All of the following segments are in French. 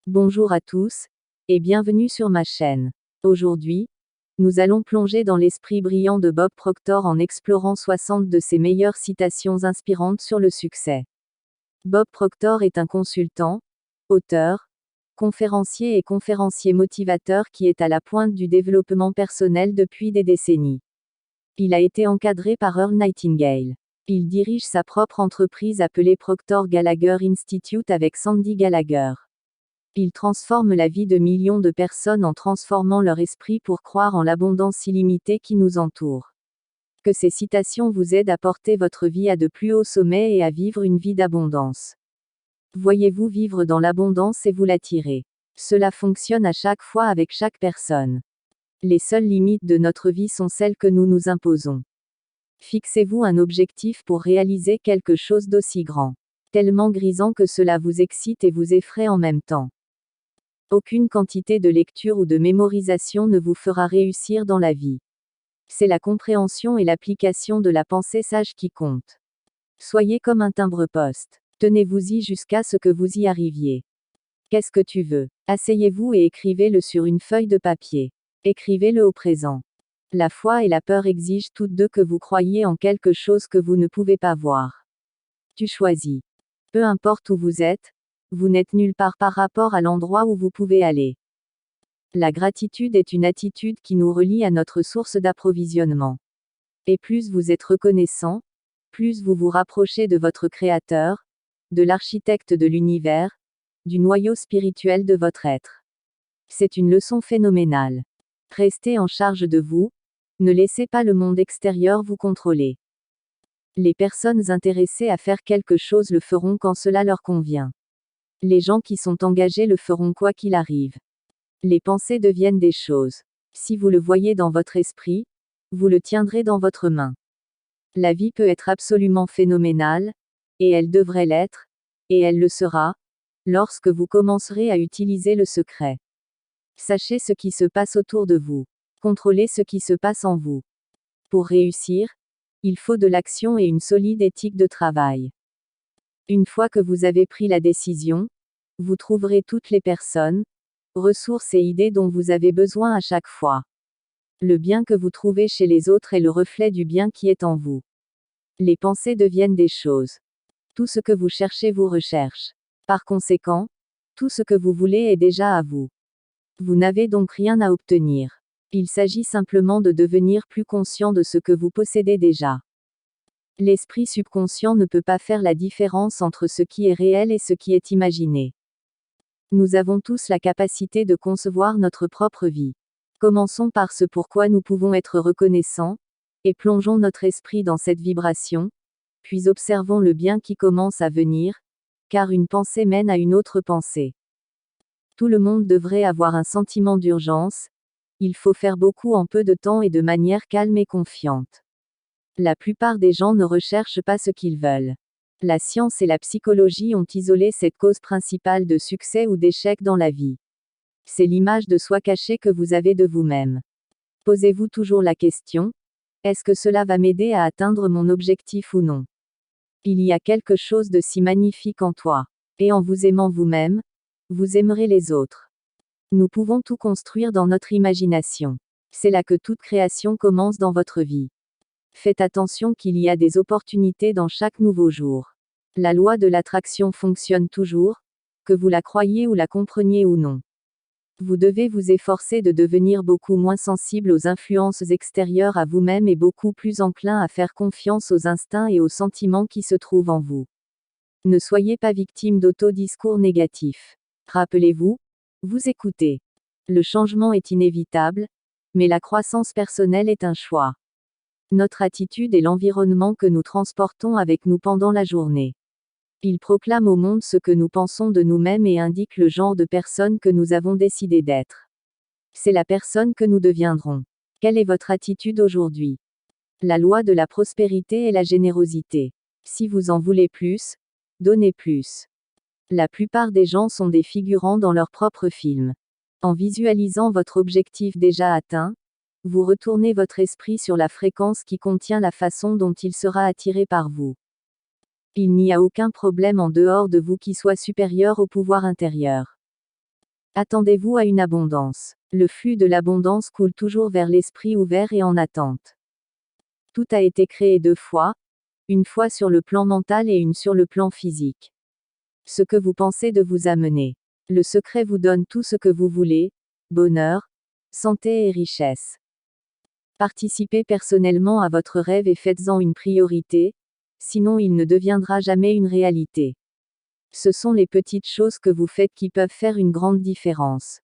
Bonjour à tous, et bienvenue sur ma chaîne. Aujourd'hui, nous allons plonger dans l'esprit brillant de Bob Proctor en explorant 60 de ses meilleures citations inspirantes sur le succès. Bob Proctor est un consultant, auteur, conférencier et conférencier motivateur qui est à la pointe du développement personnel depuis des décennies. Il a été encadré par Earl Nightingale. Il dirige sa propre entreprise appelée Proctor Gallagher Institute avec Sandy Gallagher. Il transforme la vie de millions de personnes en transformant leur esprit pour croire en l'abondance illimitée qui nous entoure. Que ces citations vous aident à porter votre vie à de plus hauts sommets et à vivre une vie d'abondance. Voyez-vous vivre dans l'abondance et vous l'attirez. Cela fonctionne à chaque fois avec chaque personne. Les seules limites de notre vie sont celles que nous nous imposons. Fixez-vous un objectif pour réaliser quelque chose d'aussi grand. Tellement grisant que cela vous excite et vous effraie en même temps. Aucune quantité de lecture ou de mémorisation ne vous fera réussir dans la vie. C'est la compréhension et l'application de la pensée sage qui compte. Soyez comme un timbre-poste. Tenez-vous-y jusqu'à ce que vous y arriviez. Qu'est-ce que tu veux? Asseyez-vous et écrivez-le sur une feuille de papier. Écrivez-le au présent. La foi et la peur exigent toutes deux que vous croyiez en quelque chose que vous ne pouvez pas voir. Tu choisis. Peu importe où vous êtes, vous n'êtes nulle part par rapport à l'endroit où vous pouvez aller. La gratitude est une attitude qui nous relie à notre source d'approvisionnement. Et plus vous êtes reconnaissant, plus vous vous rapprochez de votre Créateur, de l'architecte de l'univers, du noyau spirituel de votre être. C'est une leçon phénoménale. Restez en charge de vous, ne laissez pas le monde extérieur vous contrôler. Les personnes intéressées à faire quelque chose le feront quand cela leur convient. Les gens qui sont engagés le feront quoi qu'il arrive. Les pensées deviennent des choses. Si vous le voyez dans votre esprit, vous le tiendrez dans votre main. La vie peut être absolument phénoménale, et elle devrait l'être, et elle le sera, lorsque vous commencerez à utiliser le secret. Sachez ce qui se passe autour de vous. Contrôlez ce qui se passe en vous. Pour réussir, il faut de l'action et une solide éthique de travail. Une fois que vous avez pris la décision, vous trouverez toutes les personnes, ressources et idées dont vous avez besoin à chaque fois. Le bien que vous trouvez chez les autres est le reflet du bien qui est en vous. Les pensées deviennent des choses. Tout ce que vous cherchez vous recherche. Par conséquent, tout ce que vous voulez est déjà à vous. Vous n'avez donc rien à obtenir. Il s'agit simplement de devenir plus conscient de ce que vous possédez déjà. L'esprit subconscient ne peut pas faire la différence entre ce qui est réel et ce qui est imaginé. Nous avons tous la capacité de concevoir notre propre vie. Commençons par ce pourquoi nous pouvons être reconnaissants, et plongeons notre esprit dans cette vibration, puis observons le bien qui commence à venir, car une pensée mène à une autre pensée. Tout le monde devrait avoir un sentiment d'urgence, il faut faire beaucoup en peu de temps et de manière calme et confiante. La plupart des gens ne recherchent pas ce qu'ils veulent. La science et la psychologie ont isolé cette cause principale de succès ou d'échec dans la vie. C'est l'image de soi cachée que vous avez de vous-même. Posez-vous toujours la question, est-ce que cela va m'aider à atteindre mon objectif ou non? Il y a quelque chose de si magnifique en toi. Et en vous aimant vous-même, vous aimerez les autres. Nous pouvons tout construire dans notre imagination. C'est là que toute création commence dans votre vie. Faites attention qu'il y a des opportunités dans chaque nouveau jour. La loi de l'attraction fonctionne toujours, que vous la croyiez ou la compreniez ou non. Vous devez vous efforcer de devenir beaucoup moins sensible aux influences extérieures à vous-même et beaucoup plus enclin à faire confiance aux instincts et aux sentiments qui se trouvent en vous. Ne soyez pas victime d'autodiscours négatifs. Rappelez-vous, vous écoutez. Le changement est inévitable, mais la croissance personnelle est un choix. Notre attitude est l'environnement que nous transportons avec nous pendant la journée. Il proclame au monde ce que nous pensons de nous-mêmes et indique le genre de personne que nous avons décidé d'être. C'est la personne que nous deviendrons. Quelle est votre attitude aujourd'hui? La loi de la prospérité et la générosité. Si vous en voulez plus, donnez plus. La plupart des gens sont des figurants dans leur propre film. En visualisant votre objectif déjà atteint, vous retournez votre esprit sur la fréquence qui contient la façon dont il sera attiré par vous. Il n'y a aucun problème en dehors de vous qui soit supérieur au pouvoir intérieur. Attendez-vous à une abondance. Le flux de l'abondance coule toujours vers l'esprit ouvert et en attente. Tout a été créé 2 fois, une fois sur le plan mental et une sur le plan physique. Ce que vous pensez de vous amener. Le secret vous donne tout ce que vous voulez, bonheur, santé et richesse. Participez personnellement à votre rêve et faites-en une priorité, sinon il ne deviendra jamais une réalité. Ce sont les petites choses que vous faites qui peuvent faire une grande différence.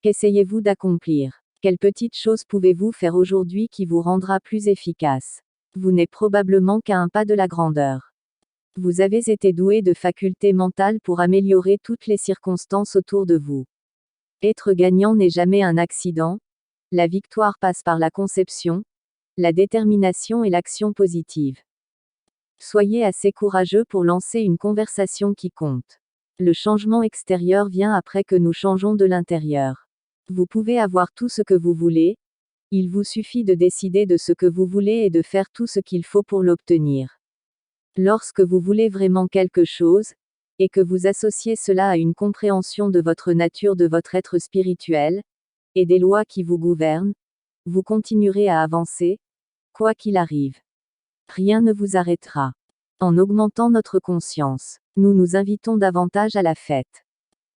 Qu'essayez-vous d'accomplir? Quelle petite chose pouvez-vous faire aujourd'hui qui vous rendra plus efficace? Vous n'êtes probablement qu'à un pas de la grandeur. Vous avez été doué de facultés mentales pour améliorer toutes les circonstances autour de vous. Être gagnant n'est jamais un accident. La victoire passe par la conception, la détermination et l'action positive. Soyez assez courageux pour lancer une conversation qui compte. Le changement extérieur vient après que nous changeons de l'intérieur. Vous pouvez avoir tout ce que vous voulez, il vous suffit de décider de ce que vous voulez et de faire tout ce qu'il faut pour l'obtenir. Lorsque vous voulez vraiment quelque chose, et que vous associez cela à une compréhension de votre nature, de votre être spirituel, et des lois qui vous gouvernent, vous continuerez à avancer, quoi qu'il arrive. Rien ne vous arrêtera. En augmentant notre conscience, nous nous invitons davantage à la fête.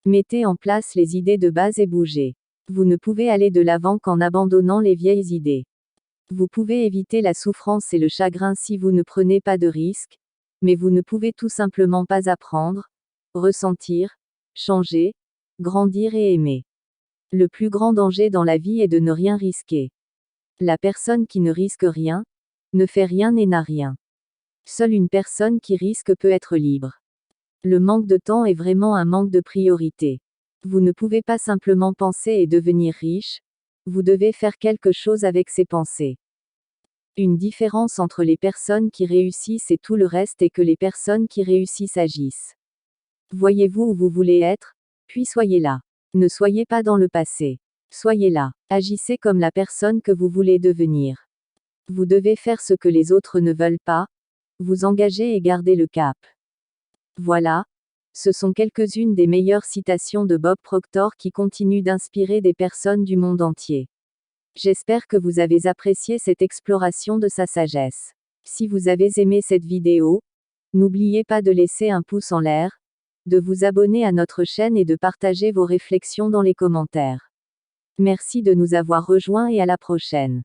Mettez en place les idées de base et bougez. Vous ne pouvez aller de l'avant qu'en abandonnant les vieilles idées. Vous pouvez éviter la souffrance et le chagrin si vous ne prenez pas de risques, mais vous ne pouvez tout simplement pas apprendre, ressentir, changer, grandir et aimer. Le plus grand danger dans la vie est de ne rien risquer. La personne qui ne risque rien, ne fait rien et n'a rien. Seule une personne qui risque peut être libre. Le manque de temps est vraiment un manque de priorité. Vous ne pouvez pas simplement penser et devenir riche, vous devez faire quelque chose avec ces pensées. Une différence entre les personnes qui réussissent et tout le reste est que les personnes qui réussissent agissent. Voyez-vous où vous voulez être, puis soyez là. Ne soyez pas dans le passé. Soyez là. Agissez comme la personne que vous voulez devenir. Vous devez faire ce que les autres ne veulent pas, vous engager et garder le cap. Voilà. Ce sont quelques-unes des meilleures citations de Bob Proctor qui continuent d'inspirer des personnes du monde entier. J'espère que vous avez apprécié cette exploration de sa sagesse. Si vous avez aimé cette vidéo, n'oubliez pas de laisser un pouce en l'air, de vous abonner à notre chaîne et de partager vos réflexions dans les commentaires. Merci de nous avoir rejoints et à la prochaine.